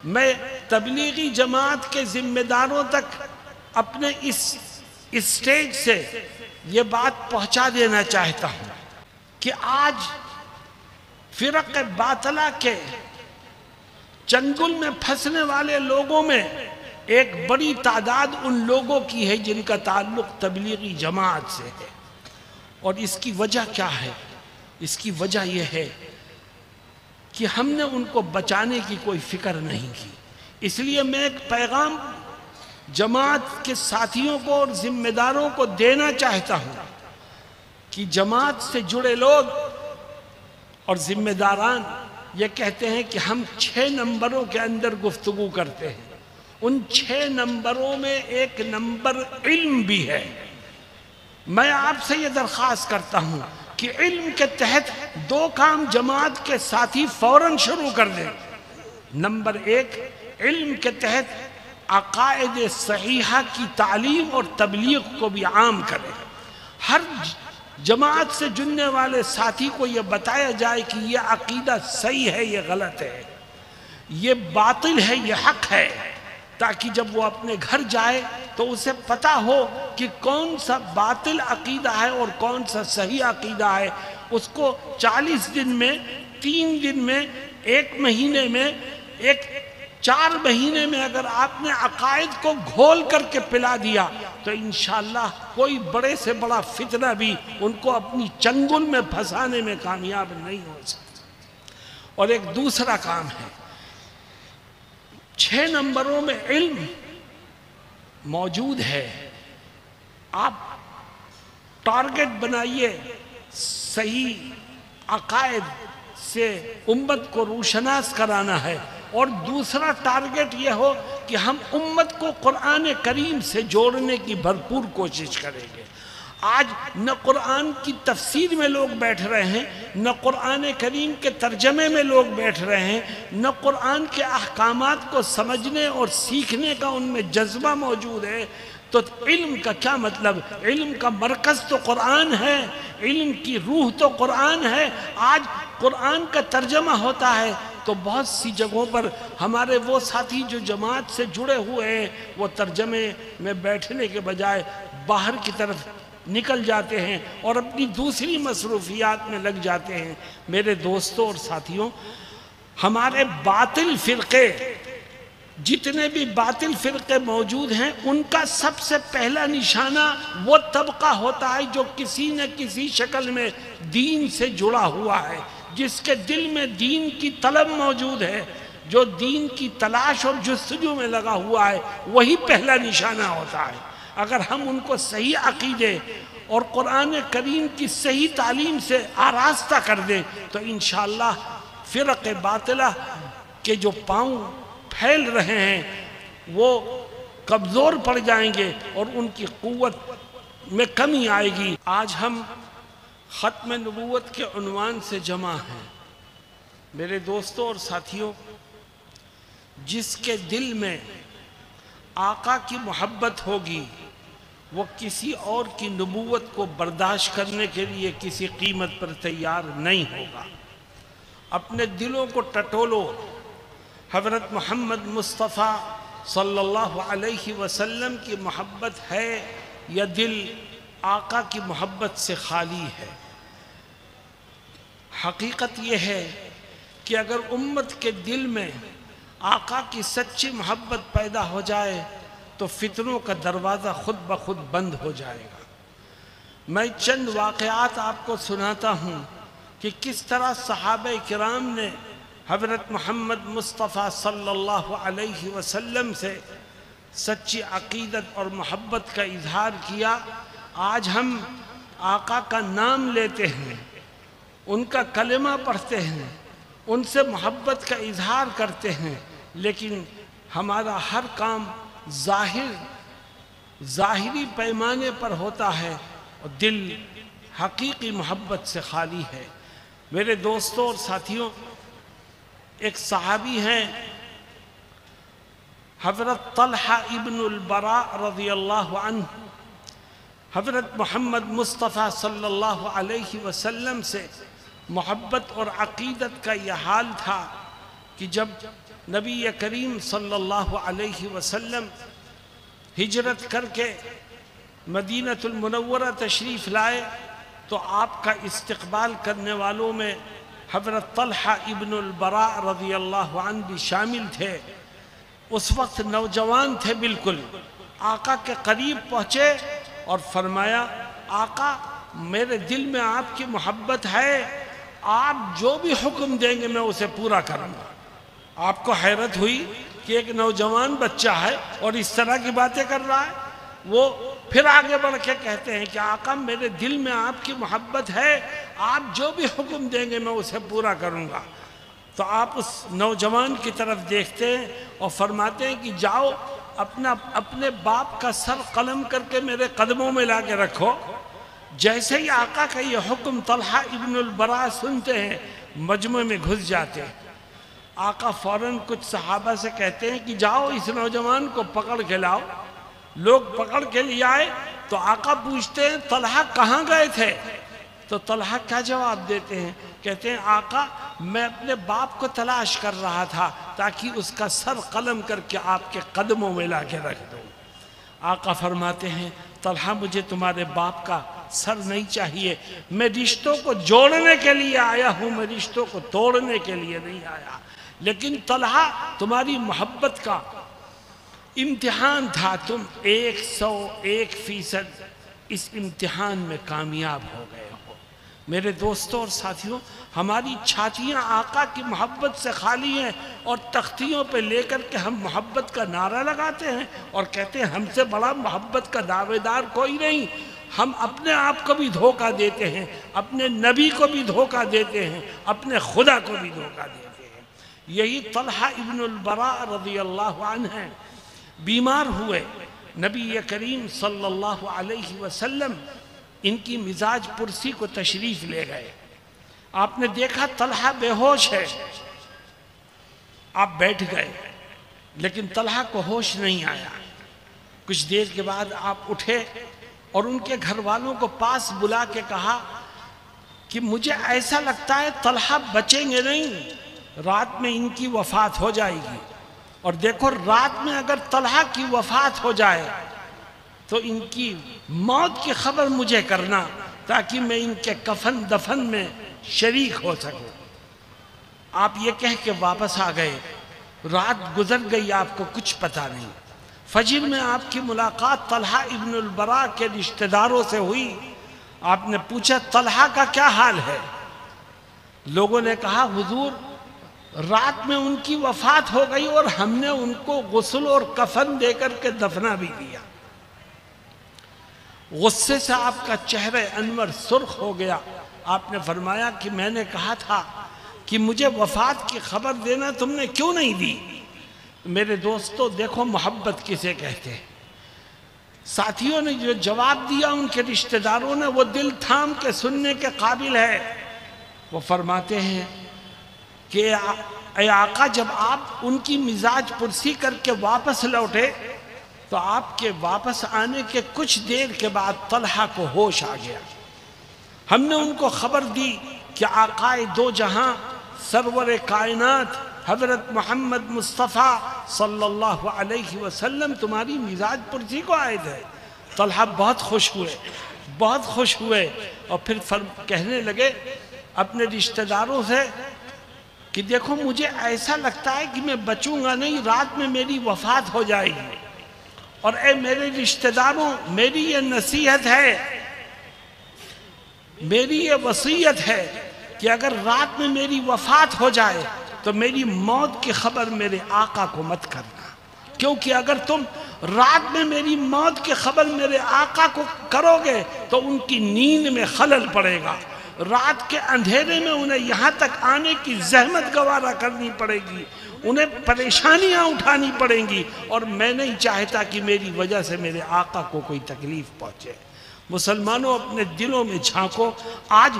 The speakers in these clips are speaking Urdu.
میں تبلیغی جماعت کے ذمہ داروں تک اپنے اس اسٹیج سے یہ بات پہنچا دینا چاہتا ہوں کہ آج فرق باطلہ کے چنگل میں پھنسنے والے لوگوں میں ایک بڑی تعداد ان لوگوں کی ہے جن کا تعلق تبلیغی جماعت سے ہے۔ اور اس کی وجہ کیا ہے؟ اس کی وجہ یہ ہے کہ ہم نے ان کو بچانے کی کوئی فکر نہیں کی۔ اس لیے میں ایک پیغام جماعت کے ساتھیوں کو اور ذمہ داروں کو دینا چاہتا ہوں کہ جماعت سے جڑے لوگ اور ذمہ داران یہ کہتے ہیں کہ ہم 6 نمبروں کے اندر گفتگو کرتے ہیں۔ ان 6 نمبروں میں ایک نمبر علم بھی ہے۔ میں آپ سے یہ درخواست کرتا ہوں کہ علم کے تحت 2 کام جماعت کے ساتھی فوراً شروع کر دیں۔ نمبر 1، علم کے تحت عقائد صحیحہ کی تعلیم اور تبلیغ کو بھی عام کریں۔ ہر جماعت سے جننے والے ساتھی کو یہ بتایا جائے کہ یہ عقیدہ صحیح ہے، یہ غلط ہے، یہ باطل ہے، یہ حق ہے، تاکہ جب وہ اپنے گھر جائے تو اسے پتا ہو کہ کون سا باطل عقیدہ ہے اور کون سا صحیح عقیدہ ہے۔ اس کو 40 دن میں، 3 دن میں، 1 مہینے میں، 4 مہینے میں اگر آپ نے عقائد کو گھول کر کے پلا دیا تو انشاءاللہ کوئی بڑے سے بڑا فتنہ بھی ان کو اپنی چنگل میں پھنسانے میں کامیاب نہیں ہو سکتا۔ اور ایک دوسرا کام ہے، 6 نمبروں میں علم موجود ہے۔ آپ ٹارگٹ بنائیے، صحیح عقائد سے امت کو روشناس کرانا ہے، اور دوسرا ٹارگٹ یہ ہو کہ ہم امت کو قرآن کریم سے جوڑنے کی بھرپور کوشش کریں گے۔ آج نہ قرآن کی تفسیر میں لوگ بیٹھ رہے ہیں، نہ قرآن کریم کے ترجمے میں لوگ بیٹھ رہے ہیں، نہ قرآن کے احکامات کو سمجھنے اور سیکھنے کا ان میں جذبہ موجود ہے۔ تو علم کا کیا مطلب؟ علم کا مرکز تو قرآن ہے، علم کی روح تو قرآن ہے۔ آج قرآن کا ترجمہ ہوتا ہے تو بہت سی جگہوں پر ہمارے وہ ساتھی جو جماعت سے جڑے ہوئے ہیں وہ ترجمے میں بیٹھنے کے بجائے باہر کی طرف نکل جاتے ہیں اور اپنی دوسری مصروفیات میں لگ جاتے ہیں۔ میرے دوستوں اور ساتھیوں، ہمارے باطل فرقے، جتنے بھی باطل فرقے موجود ہیں، ان کا سب سے پہلا نشانہ وہ طبقہ ہوتا ہے جو کسی نہ کسی شکل میں دین سے جڑا ہوا ہے، جس کے دل میں دین کی طلب موجود ہے، جو دین کی تلاش اور جستجو میں لگا ہوا ہے، وہی پہلا نشانہ ہوتا ہے۔ اگر ہم ان کو صحیح عقیدے اور قرآن کریم کی صحیح تعلیم سے آراستہ کر دیں تو انشاءاللہ فرق باطلہ کے جو پاؤں پھیل رہے ہیں وہ کمزور پڑ جائیں گے اور ان کی قوت میں کمی آئے گی۔ آج ہم ختم نبوت کے عنوان سے جمع ہیں۔ میرے دوستوں اور ساتھیوں، جس کے دل میں آقا کی محبت ہوگی وہ کسی اور کی نبوت کو برداشت کرنے کے لیے کسی قیمت پر تیار نہیں ہوگا۔ اپنے دلوں کو ٹٹولو، حضرت محمد مصطفیٰ صلی اللہ علیہ وسلم کی محبت ہے یا دل آقا کی محبت سے خالی ہے؟ حقیقت یہ ہے کہ اگر امت کے دل میں آقا کی سچی محبت پیدا ہو جائے تو فتنوں کا دروازہ خود بخود بند ہو جائے گا۔ میں چند واقعات آپ کو سناتا ہوں کہ کس طرح صحابہ کرام نے حضرت محمد مصطفیٰ صلی اللہ علیہ وسلم سے سچی عقیدت اور محبت کا اظہار کیا۔ آج ہم آقا کا نام لیتے ہیں، ان کا کلمہ پڑھتے ہیں، ان سے محبت کا اظہار کرتے ہیں، لیکن ہمارا ہر کام ظاہری پیمانے پر ہوتا ہے اور دل حقیقی محبت سے خالی ہے۔ میرے دوستوں اور ساتھیوں، ایک صحابی ہیں حضرت طلحہ ابن البراء رضی اللہ عنہ، حضرت محمد مصطفیٰ صلی اللہ علیہ وسلم سے محبت اور عقیدت کا یہ حال تھا کہ جب نبی کریم صلی اللہ علیہ وسلم ہجرت کر کے مدینہ المنورہ تشریف لائے تو آپ کا استقبال کرنے والوں میں حضرت طلحہ ابن البراء رضی اللہ عنہ بھی شامل تھے۔ اس وقت نوجوان تھے بالکل، آقا کے قریب پہنچے اور فرمایا آقا میرے دل میں آپ کی محبت ہے، آپ جو بھی حکم دیں گے میں اسے پورا کروں گا۔ آپ کو حیرت ہوئی کہ ایک نوجوان بچہ ہے اور اس طرح کی باتیں کر رہا ہے۔ وہ پھر آگے بڑھ کے کہتے ہیں کہ آقا میرے دل میں آپ کی محبت ہے، آپ جو بھی حکم دیں گے میں اسے پورا کروں گا۔ تو آپ اس نوجوان کی طرف دیکھتے ہیں اور فرماتے ہیں کہ جاؤ اپنے باپ کا سر قلم کر کے میرے قدموں میں لا کے رکھو۔ جیسے ہی آقا کا یہ حکم طلحہ ابن البراء سنتے ہیں مجمع میں گھس جاتے ہیں۔ آقا فوراً کچھ صحابہ سے کہتے ہیں کہ جاؤ اس نوجوان کو پکڑ کے لاؤ۔ لوگ پکڑ کے لے آئے تو آقا پوچھتے ہیں طلحہ کہاں گئے تھے؟ تو طلحہ کیا جواب دیتے ہیں؟ کہتے ہیں آقا میں اپنے باپ کو تلاش کر رہا تھا تاکہ اس کا سر قلم کر کے آپ کے قدموں میں لا کے رکھ دوں۔ آقا فرماتے ہیں طلحہ مجھے تمہارے باپ کا سر نہیں چاہیے، میں رشتوں کو جوڑنے کے لیے آیا ہوں، میں رشتوں کو توڑنے کے لیے نہیں آیا۔ لیکن طلحہ تمہاری محبت کا امتحان تھا، تم 101% اس امتحان میں کامیاب ہو گئے ہو۔ میرے دوستوں اور ساتھیوں، ہماری چھاتیاں آقا کی محبت سے خالی ہیں اور تختیوں پہ لے کر کے ہم محبت کا نعرہ لگاتے ہیں اور کہتے ہیں ہم سے بڑا محبت کا دعوے دار کوئی نہیں۔ ہم اپنے آپ کو بھی دھوکہ دیتے ہیں، اپنے نبی کو بھی دھوکہ دیتے ہیں، اپنے خدا کو بھی دھوکہ دیتے ہیں۔ یہی طلحہ ابن البراء رضی اللہ عنہ ہیں، بیمار ہوئے، نبی کریم صلی اللہ علیہ وسلم ان کی مزاج پرسی کو تشریف لے گئے۔ آپ نے دیکھا طلحہ بے ہوش ہے، آپ بیٹھ گئے لیکن طلحہ کو ہوش نہیں آیا۔ کچھ دیر کے بعد آپ اٹھے اور ان کے گھر والوں کو پاس بلا کے کہا کہ مجھے ایسا لگتا ہے طلحہ بچیں گے نہیں، رات میں ان کی وفات ہو جائے گی۔ اور دیکھو رات میں اگر طلحہ کی وفات ہو جائے تو ان کی موت کی خبر مجھے کرنا تاکہ میں ان کے کفن دفن میں شریک ہو سکوں۔ آپ یہ کہہ کے واپس آ گئے، رات گزر گئی، آپ کو کچھ پتہ نہیں۔ فجر میں آپ کی ملاقات طلحہ ابن البراء کے رشتہ داروں سے ہوئی۔ آپ نے پوچھا طلحہ کا کیا حال ہے؟ لوگوں نے کہا حضور رات میں ان کی وفات ہو گئی اور ہم نے ان کو غسل اور کفن دے کر کے دفنا بھی دیا۔ غصے سے آپ کا چہرہ انور سرخ ہو گیا۔ آپ نے فرمایا کہ میں نے کہا تھا کہ مجھے وفات کی خبر دینا، تم نے کیوں نہیں دی؟ میرے دوستو دیکھو محبت کسے کہتے ہیں۔ ساتھیوں نے جو جواب دیا ان کے رشتہ داروں نے، وہ دل تھام کے سننے کے قابل ہے۔ وہ فرماتے ہیں کہ اے آقا جب آپ ان کی مزاج پرسی کر کے واپس لوٹے تو آپ کے واپس آنے کے کچھ دیر کے بعد طلحہ کو ہوش آ گیا۔ ہم نے ان کو خبر دی کہ آقائے دو جہاں سرور کائنات حضرت محمد مصطفیٰ صلی اللہ علیہ وسلم تمہاری مزاج پرسی کو عائد ہے۔ طلحہ بہت خوش ہوئے، بہت خوش ہوئے اور پھر کہنے لگے اپنے رشتہ داروں سے کہ دیکھو مجھے ایسا لگتا ہے کہ میں بچوں گا نہیں، رات میں میری وفات ہو جائے گی۔ اور اے میرے رشتہ داروں، میری یہ نصیحت ہے، میری یہ وصیت ہے کہ اگر رات میں میری وفات ہو جائے تو میری موت کی خبر میرے آقا کو مت کرنا، کیونکہ اگر تم رات میں میری موت کی خبر میرے آقا کو کرو گے تو ان کی نیند میں خلل پڑے گا، رات کے اندھیرے میں انہیں یہاں تک آنے کی زحمت گوارا کرنی پڑے گی، انہیں پریشانیاں اٹھانی پڑیں گی، اور میں نہیں چاہتا کہ میری وجہ سے میرے آقا کو کوئی تکلیف پہنچے۔ مسلمانوں اپنے دلوں میں جھانکو، آج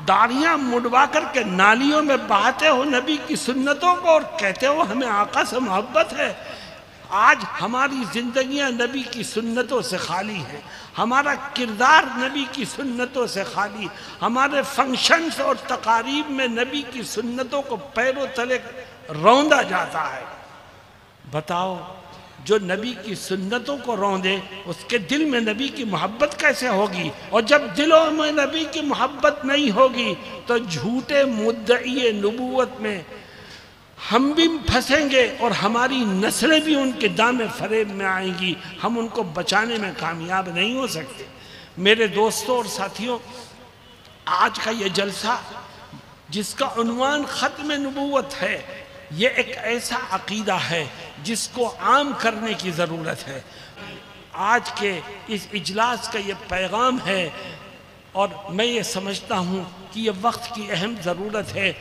داڑھیاں مڈوا کر کے نالیوں میں بہاتے ہو نبی کی سنتوں کو اور کہتے ہو ہمیں آقا سے محبت ہے۔ آج ہماری زندگیاں نبی کی سنتوں سے خالی ہیں، ہمارا کردار نبی کی سنتوں سے خالی، ہمارے فنکشنز اور تقاریب میں نبی کی سنتوں کو پیروں تلے روندا جاتا ہے۔ بتاؤ جو نبی کی سنتوں کو روندے اس کے دل میں نبی کی محبت کیسے ہوگی؟ اور جب دلوں میں نبی کی محبت نہیں ہوگی تو جھوٹے مدعی نبوت میں ہم بھی پھنسیں گے اور ہماری نسلیں بھی ان کے دامے فریب میں آئیں گی، ہم ان کو بچانے میں کامیاب نہیں ہو سکتے۔ میرے دوستوں اور ساتھیوں، آج کا یہ جلسہ جس کا عنوان ختم نبوت ہے، یہ ایک ایسا عقیدہ ہے جس کو عام کرنے کی ضرورت ہے۔ آج کے اس اجلاس کا یہ پیغام ہے، اور میں یہ سمجھتا ہوں کہ یہ وقت کی اہم ضرورت ہے،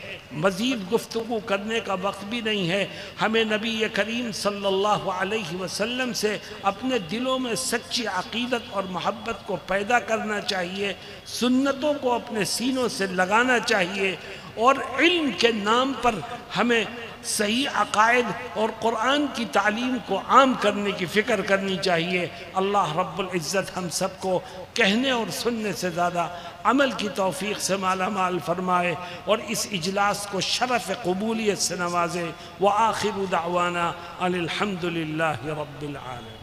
مزید گفتگو کرنے کا وقت بھی نہیں ہے۔ ہمیں نبی کریم صلی اللہ علیہ وسلم سے اپنے دلوں میں سچی عقیدت اور محبت کو پیدا کرنا چاہیے، سنتوں کو اپنے سینوں سے لگانا چاہیے، اور علم کے نام پر ہمیں صحیح عقائد اور قرآن کی تعلیم کو عام کرنے کی فکر کرنی چاہیے۔ اللہ رب العزت ہم سب کو کہنے اور سننے سے زیادہ عمل کی توفیق سے مالا مال فرمائے، اور اس اجلاس کو شرف قبولیت سے نوازے۔ وآخر دعوانا ان الحمد للہ رب العالمین۔